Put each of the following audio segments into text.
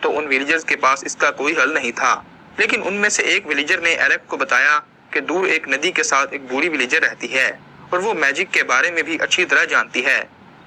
تو ان ولیجرز کے پاس اس کا کوئی حل نہیں تھا، لیکن ان میں سے ایک ولیجر نے ایلیکس کو بتایا کہ دور ایک ندی کے ساتھ ایک بوڑھی ولیجر رہتی ہے اور وہ میجک کے بارے میں بھی اچھی طرح جانتی ہے،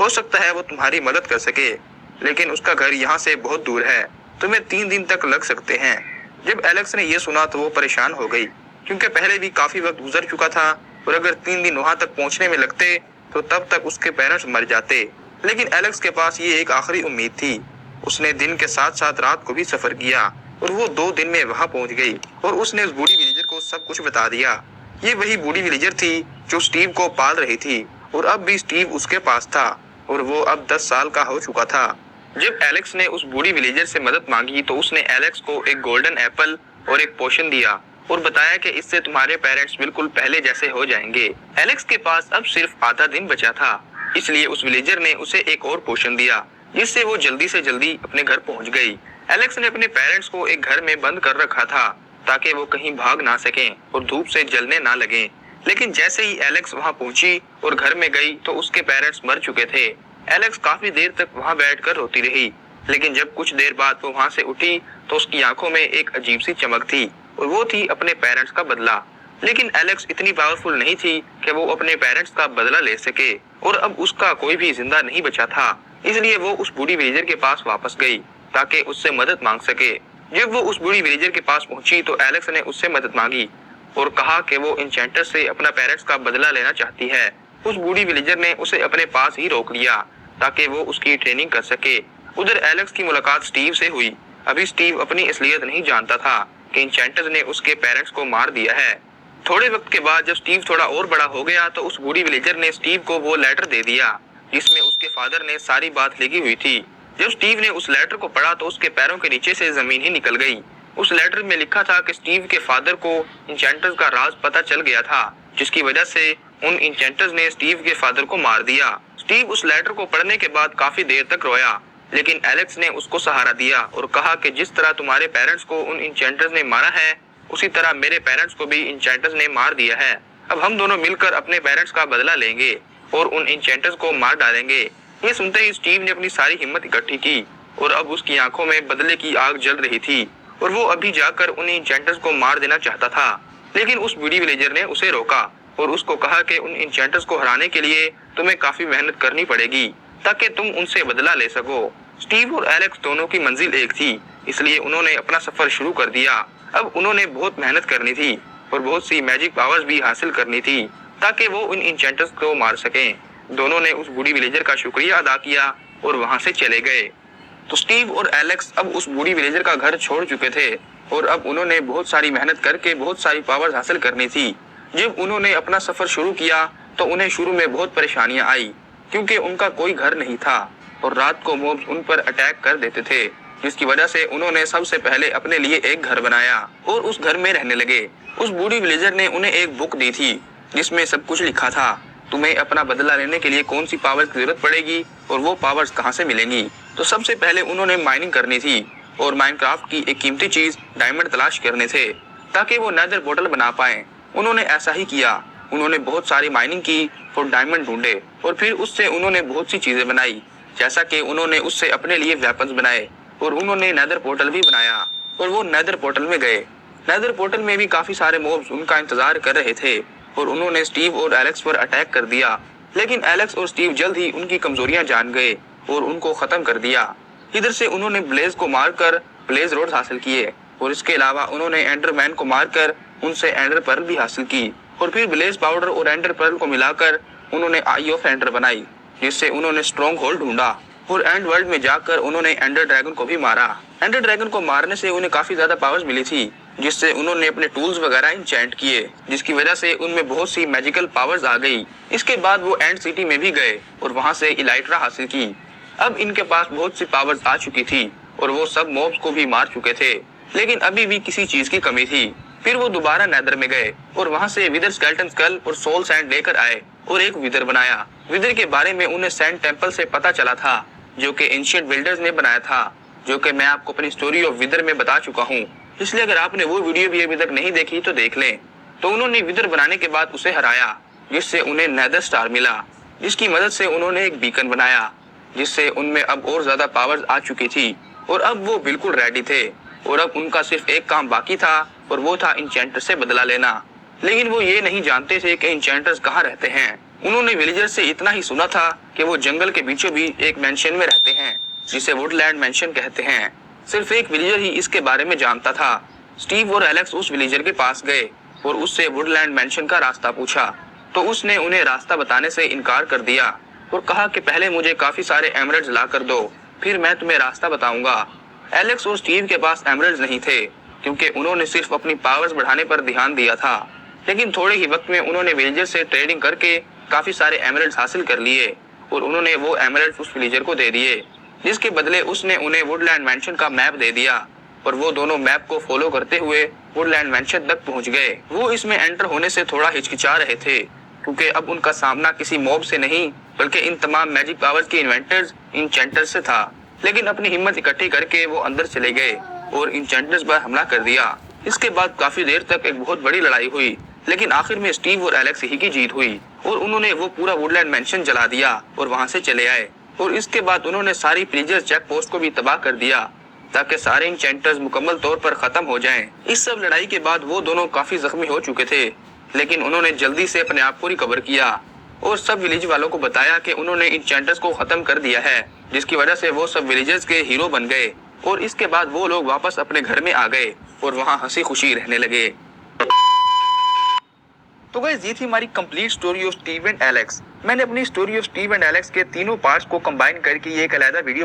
ہو سکتا ہے وہ تمہاری مدد کر سکے، لیکن اس کا گھر یہاں سے بہت دور ہے، تمہیں 3 دن تک لگ سکتے ہیں۔ جب ایلیکس نے یہ سنا تو وہ پریشان ہو گئی، کیونکہ پہلے بھی کافی وقت گزر چکا تھا اور اگر 3 دن وہاں تک پہنچنے میں لگتے تو تب تک اس کے پیرنٹس مر جاتے۔ لیکن ایلیکس کے پاس یہ ایک آخری امید تھی۔ اس نے دن کے ساتھ ساتھ رات کو بھی سفر کیا اور وہ 2 دن میں وہاں پہنچ گئی اور اس نے اس بوڑھی ولیجر کو سب کچھ بتا دیا۔ یہ وہی بوڑھی ولیجر تھی جو سٹیو کو پال رہی تھی اور اب بھی سٹیو اس کے پاس تھا اور وہ اب 10 سال کا ہو چکا تھا۔ جب ایلیکس نے اس بوڑھی ولیجر سے مدد مانگی تو اس نے ایلیکس کو ایک گولڈن ایپل اور ایک پوشن دیا اور بتایا کہ اس سے تمہارے پیرنٹس بالکل پہلے جیسے ہو جائیں گے۔ ایلیکس کے پاس اب صرف آدھا دن بچا تھا، اس لیے اس ولیجر نے اسے ایک اور پوشن دیا جس سے وہ جلدی سے جلدی اپنے گھر پہنچ گئی۔ ایلیکس نے اپنے پیرنٹس کو ایک گھر میں بند کر رکھا تھا تاکہ وہ کہیں بھاگ نہ سکیں اور دھوپ سے جلنے نہ لگیں، لیکن جیسے ہی ایلیکس وہاں پہنچی اور گھر میں گئی تو اس کے پیرنٹس مر چکے تھے۔ ایلیکس کافی دیر تک وہاں بیٹھ کر روتی رہی، لیکن جب کچھ دیر بعد وہ وہاں سے اٹھی تو اس کی آنکھوں میں ایک عجیب سی چمک تھی اور وہ تھی اپنے پیرنٹس کا بدلہ۔ لیکن ایلیکس اتنی پاورفل نہیں تھی کہ وہ اپنے پیرنٹس کا بدلہ لے سکے اور اب اس کا کوئی بھی زندہ نہیں بچا تھا، اس لیے وہ اس بوڑھی ولیجر کے پاس واپس گئی تاکہ اس سے مدد مانگ سکے۔ جب وہ اس بوڑھی ولیجر کے پاس پہنچی تو ایلیکس نے اس سے مدد مانگی اور کہا کہ وہ انچینٹر سے اپنا پیرنٹس کا بدلہ لینا چاہتی ہے۔ اس بوڑھی ولیجر نے اسے اپنے پاس ہی روک لیا تاکہ وہ اس کی ٹریننگ کر سکے۔ ادھر ایلیکس کی ملاقات سٹیو سے ہوئی۔ ابھی سٹیو اپنی اصلیت نہیں جانتا تھا کہ انچینٹرز نے اس کے پیرنٹس کو مار دیا ہے۔ تھوڑے وقت کے بعد جب سٹیو تھوڑا اور بڑا ہو گیا تو اس بوڑھی ولیجر نے سٹیو کو وہ لیٹر دے دیا جس میں اس کے فادر نے ساری بات لکھی ہوئی تھی۔ جب سٹیو نے اس لیٹر کو پڑھا تو اس کے پیروں کے نیچے سے زمین ہی نکل گئی۔ اس لیٹر میں لکھا تھا کہ سٹیو کے فادر کو انچینٹرز کا راز پتہ چل گیا تھا، جس کی وجہ سے ان انچینٹرز نے سٹیو کے فادر کو مار دیا۔ سٹیو اس لیٹر کو پڑھنے کے بعد کافی دیر تک رویا، لیکن ایلیکس نے اس کو سہارا دیا اور کہا کہ جس طرح تمہارے پیرنٹس کو ان انچینٹرز نے مارا ہے اسی طرح میرے پیرنٹس کو بھی انچینٹرز نے مار دیا ہے۔ اب ہم دونوں مل کر اپنے پیرنٹس کا بدلہ لیں گے اور ان انچینٹرز کو مار ڈالیں گے۔ یہ سنتے ہی سٹیو نے اپنی ساری ہمت اکٹھی کی اور اب اس کی آنکھوں میں بدلے کی آگ جل رہی تھی اور وہ ابھی جا کر ان انچینٹرز کو مار دینا چاہتا تھا، لیکن اس بوڑھی ولیجر نے اسے روکا اور اس کو کہا کہ ان انچینٹرز کو ہرانے کے لیے تمہیں کافی محنت کرنی پڑے گی تاکہ تم ان سے بدلہ لے سکو۔ سٹیو اور ایلیکس دونوں کی منزل ایک تھی، اس لیے انہوں نے اپنا سفر شروع کر دیا۔ اب انہوں نے بہت محنت کرنی تھی اور بہت سی میجک پاورز بھی حاصل کرنی تھی تاکہ وہ ان انچینٹرز کو مار سکیں۔ دونوں نے اس بوڑھی ولیجر کا شکریہ ادا کیا اور وہاں سے چلے گئے۔ تو سٹیو اور ایلیکس اب اس بوڑھی ولیجر کا گھر چھوڑ چکے تھے اور اب انہوں نے بہت ساری محنت کر کے بہت ساری پاورز حاصل کرنی تھی۔ جب انہوں نے اپنا سفر شروع کیا تو انہیں شروع میں بہت پریشانیاں آئی کیونکہ ان کا کوئی گھر نہیں تھا اور رات کو موبز ان پر اٹیک کر دیتے تھے، جس کی وجہ سے انہوں نے سب سے پہلے اپنے لیے ایک گھر بنایا اور اس گھر میں رہنے لگے۔ اس بوڑھی ولیجر نے انہیں ایک بک دی تھی جس میں سب کچھ لکھا تھا، تمہیں اپنا بدلہ لینے کے لیے کون سی پاورز کی ضرورت پڑے گی اور وہ پاورز کہاں سے ملیں گی۔ تو سب سے پہلے انہوں نے مائننگ کرنی تھی اور مائنکرافٹ کی ایک قیمتی چیز ڈائمنڈ تلاش کرنے تھے تاکہ وہ نیدر پورٹل بنا پائیں۔ انہوں نے ایسا ہی کیا، انہوں نے بہت ساری مائننگ کی اور ڈائمنڈ ڈھونڈے اور پھر اس سے انہوں نے بہت سی چیزیں بنائی، جیسا کہ انہوں نے اس سے اپنے لیے ویپنز بنائے اور انہوں نے نیدر پورٹل بھی بنایا اور وہ نیدر پورٹل میں گئے۔ نیدر پورٹل میں بھی کافی سارے موبز ان کا انتظار کر رہے تھے اور انہوں نے سٹیو اور ایلیکس پر اٹیک کر دیا، لیکن ایلیکس اور سٹیو جلد ہی ان کی کمزوریاں جان گئے اور ان کو ختم کر دیا۔ ادھر سے انہوں نے بلیز کو مار کر بلیز روڈز حاصل کیے اور اس کے علاوہ انہوں نے اینڈر مین کو مار کر ان سے اینڈر پرل بھی حاصل کی اور پھر بلیز پاؤڈر اور اینڈر پرل کو ملا کر انہوں نے آئی آف اینڈر بنائی جس سے انہوں نے اسٹرانگ ہولڈ ڈھونڈا اور اینڈ ورلڈ میں جا کر انہوں نے اینڈر ڈریگن کو بھی مارا۔ اینڈر ڈریگن کو مارنے سے انہیں کافی زیادہ پاورز ملی تھی جس سے انہوں نے اپنے ٹولز وغیرہ انچینٹ کیے، جس کی وجہ سے ان میں بہت سی میجیکل پاورز آ گئی۔ اس کے بعد وہ اینڈ سٹی میں بھی گئے اور وہاں سے الائٹرا حاصل کی۔ اب ان کے پاس بہت سی پاورز آ چکی تھی اور وہ سب موبز کو بھی مار چکے تھے، لیکن ابھی بھی کسی چیز کی کمی تھی۔ پھر وہ دوبارہ نیدر میں گئے اور وہاں سے ویدر سکیلٹن سکل اور سول سینڈ لے کر آئے اور ایک ویدر بنایا۔ ویدر کے بارے میں انہیں سینڈ ٹیمپل سے پتا چلا تھا جو کہ اینشینٹ بلڈرز نے بنایا تھا، جو کہ میں آپ کو اپنی سٹوری آف ویدر میں بتا چکا ہوں، اس لیے اگر آپ نے وہ ویڈیو بھی ابھی تک نہیں دیکھی تو دیکھ لیں۔ تو انہوں نے ویدر بنانے کے بعد اسے ہرایا جس سے انہیں نیدر سٹار ملا، جس کی مدد سے انہوں نے ایک بیکن بنایا جس سے ان میں اب اور زیادہ پاورز آ چکی تھی اور اب وہ بالکل ریڈی تھے اور اب ان کا صرف ایک کام باقی تھا اور وہ تھا انچینٹر سے بدلہ لینا۔ لیکن وہ یہ نہیں جانتے تھے کہ انچینٹرز کہاں رہتے ہیں۔ انہوں نے ولیجر سے اتنا ہی سنا تھا کہ وہ جنگل کے بیچوں بیچ ایک مینشن میں رہتے ہیں جسے ووڈ لینڈ مینشن کہتے ہیں۔ صرف ایک ولیجر ہی اس کے بارے میں جانتا تھا۔ اسٹیو اور ایلیکس اس ولیجر کے پاس گئے اور اس سے ووڈ لینڈ مینشن کا راستہ پوچھا تو اس نے انہیں راستہ بتانے سے انکار کر دیا اور کہا کہ پہلے مجھے کافی سارے ایمرلڈز لا کر دو، پھر میں تمہیں راستہ بتاؤں گا۔ ایلیکس اور اسٹیو کے پاس ایمرلڈز نہیں تھے کیونکہ انہوں نے صرف اپنی پاورز بڑھانے پر دھیان دیا تھا، لیکن تھوڑے ہی وقت میں انہوں نے ولیجر سے ٹریڈنگ کر کے کافی سارے ایمرلڈز حاصل کر لیے اور انہوں نے وہ ایمرلڈز اس ولیجر کو دے دیے، جس کے بدلے اس نے انہیں ووڈ لینڈ مینشن کا میپ دے دیا اور وہ دونوں میپ کو فالو کرتے ہوئے ووڈ لینڈ مینشن تک پہنچ گئے۔ وہ اس میں انٹر ہونے سے تھوڑا ہچکچا رہے تھے کیونکہ اب ان کا سامنا کسی موب سے نہیں بلکہ ان تمام میجک پاورز کے انوینٹرز انچینٹرز سے تھا، لیکن اپنی ہمت اکٹھی کر کے وہ اندر چلے گئے اور انچینٹرز پر حملہ کر دیا۔ اس کے بعد کافی دیر تک ایک بہت بڑی لڑائی ہوئی، لیکن آخر میں اسٹیو اور ایلیکس ہی کی جیت ہوئی اور انہوں نے وہ پورا ووڈ لینڈ مینشن جلا دیا اور وہاں سے چلے آئے، اور اس کے بعد انہوں نے ساری پریجر چیک پوسٹ کو بھی تباہ کر دیا تاکہ سارے انچینٹرز مکمل طور پر ختم ہو جائیں۔ اس سب لڑائی کے بعد وہ دونوں کافی زخمی ہو چکے تھے، لیکن انہوں نے جلدی سے اپنے آپ کو ریکور کیا اور سب ولیج والوں کو بتایا کہ انہوں نے انچینٹرز کو ختم کر دیا ہے، جس کی وجہ سے وہ سب ولیجرز کے ہیرو بن گئے، اور اس کے بعد وہ لوگ واپس اپنے گھر میں آ گئے اور وہاں ہنسی خوشی رہنے لگے۔ تو گائز یہ تھی ہماری complete story of Steve and Alex. میں نے اپنی story of Steve and Alex کے تینوں پارٹس کو کمبائن کر کے یہ ایک علیحدہ ویڈیو